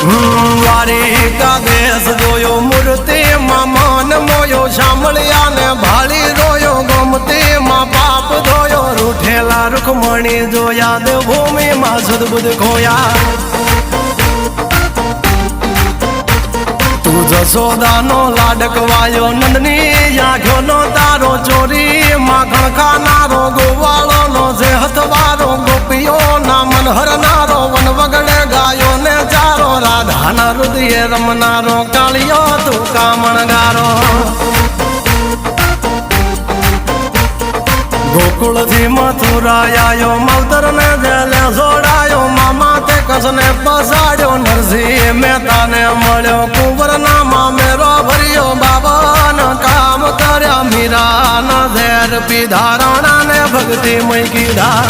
દ્વારિકા દેશ જોયો મૂર્તિ માં મન મોયો સાંભળ્યા ને ભાળી રોયો ગમતી માં પાપ ધોયો રૂઠેલા રૂખમણી જોયા દેવભૂમિ માં સદબુદ્ધ ખોયા તું જશોદાનો લાડકવાયો નંદની આંખો નો તારો ચોરી માખણ ખાનારો ગોવાળો નો જે હથવારો ગોપીઓ ના મન હરનારો વન વગડે ગાયો ને ચારો રાધાના હૃદય રમનારો કાળિયો તું કામણગારો ગોકુળ થી મથુરા આયો માવતર ને જેલે જોડાયો મામા તે કસને પસાડ્યો નરસિંહ મહેતા ને મળ્યો કુંવર ના મામેરો ભર્યો બાબા ના કામ કર્યા મીરા ના ઝેર પીધા રાણા ને ભક્તિ મય કીધા